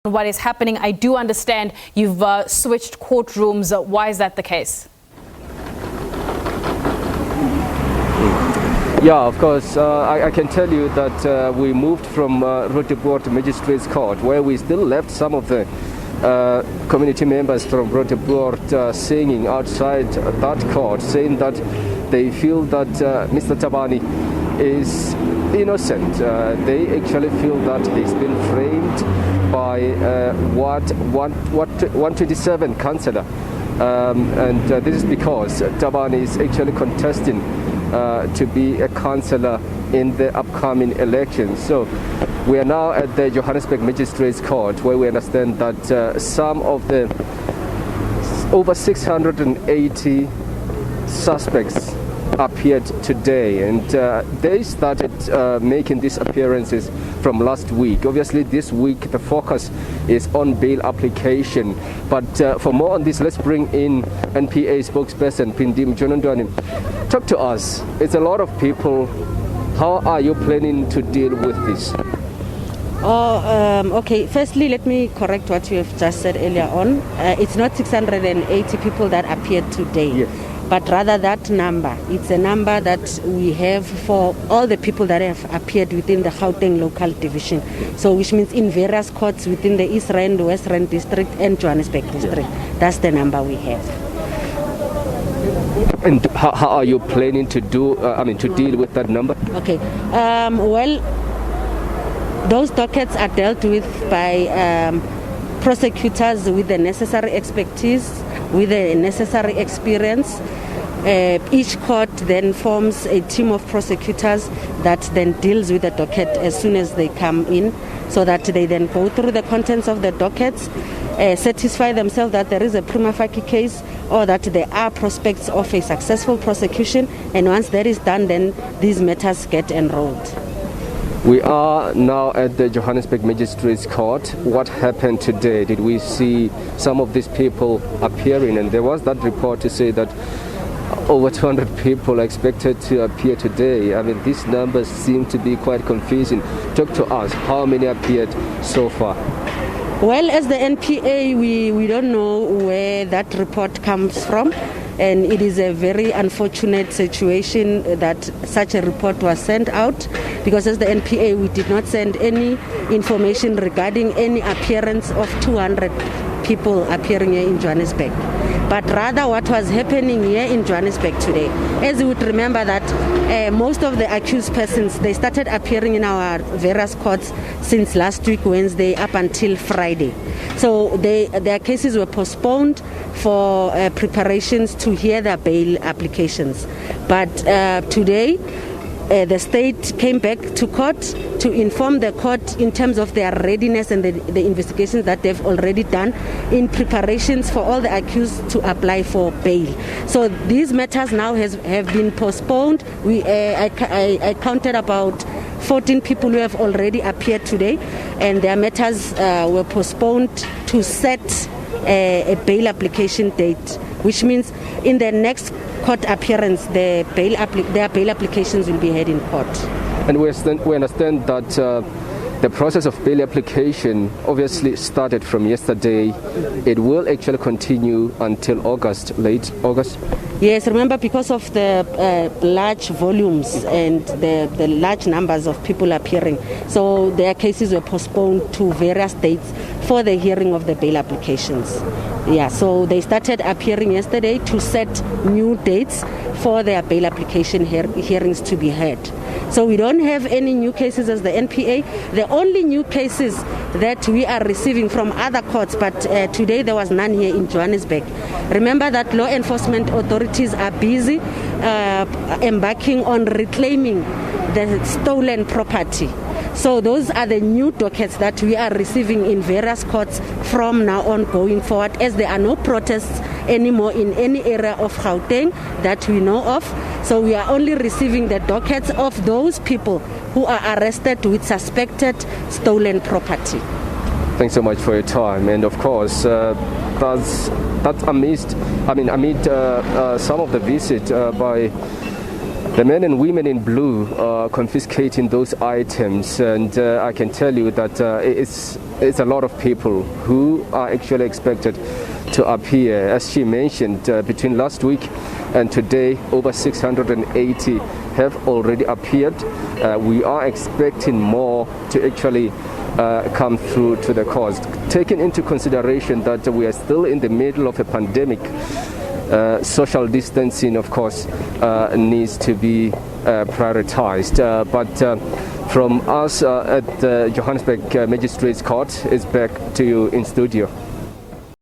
What is happening? I do understand you've switched courtrooms. Why is that the case? Yeah, of course. I can tell you that we moved from Roodepoort Magistrate's Court, where we still left some of the community members from Roodepoort singing outside that court, saying that they feel that Mr. Thabane is innocent. They actually feel that he's been framed by 127 councillor, and this is because Thabane is actually contesting to be a councillor in the upcoming elections. So we are now at the Johannesburg Magistrates Court, where we understand that some of the over 680 suspects appeared today, and they started making these appearances from last week. Obviously this week the focus is on bail application, but for more on this, let's bring in NPA spokesperson Phindi Mjonondwane. Talk to us. It's a lot of people. How are you planning to deal with this? Okay, firstly let me correct what you have just said earlier on. It's not 680 people that appeared today. Yes. But rather that number, it's a number that we have for all the people that have appeared within the Gauteng local division. So which means in various courts within the East Rand, West Rand district and Johannesburg district. That's the number we have. And how are you planning to do, to deal with that number? Okay, well, those dockets are dealt with by prosecutors with the necessary expertise, with the necessary experience. Each court then forms a team of prosecutors that then deals with the docket as soon as they come in, so that they then go through the contents of the dockets, satisfy themselves that there is a prima facie case or that there are prospects of a successful prosecution, and once that is done, then these matters get enrolled. We are now at the Johannesburg Magistrates Court. What happened today? Did we see some of these people appearing? And there was that report to say that over 200 people are expected to appear today. I mean, these numbers seem to be quite confusing. Talk to us. How many appeared so far? Well, as the NPA, we don't know where that report comes from. And it is a very unfortunate situation that such a report was sent out, because as the NPA we did not send any information regarding any appearance of 200 people appearing here in Johannesburg, but rather what was happening here in Johannesburg today. As you would remember that most of the accused persons, they started appearing in our various courts since last week Wednesday up until Friday. So their cases were postponed for preparations to hear their bail applications. But today, the state came back to court to inform the court in terms of their readiness and the investigations that they've already done in preparations for all the accused to apply for bail. So these matters now have been postponed. I counted about 14 people who have already appeared today, and their matters were postponed to set a bail application date, which means in the next court appearance, their bail applications will be heard in court. And we understand that the process of bail application obviously started from yesterday. It will actually continue until August, late August? Yes, remember, because of the large volumes and the large numbers of people appearing, so their cases were postponed to various dates for the hearing of the bail applications. Yeah, so they started appearing yesterday to set new dates for their bail application hearings to be heard. So we don't have any new cases as the NPA. The only new cases that we are receiving from other courts, but today there was none here in Johannesburg. Remember that law enforcement authorities are busy embarking on reclaiming the stolen property. So those are the new dockets that we are receiving in various courts from now on going forward, as there are no protests anymore in any area of Gauteng that we know of. So we are only receiving the dockets of those people who are arrested with suspected stolen property. Thanks so much for your time. And of course, that's amid some of the visit by The men and women in blue are confiscating those items, and I can tell you that it's a lot of people who are actually expected to appear. As she mentioned, between last week and today, over 680 have already appeared. We are expecting more to actually come through to the court. Taking into consideration that we are still in the middle of a pandemic, social distancing, of course, needs to be prioritized. But from us at the Johannesburg Magistrates Court, it's back to you in studio.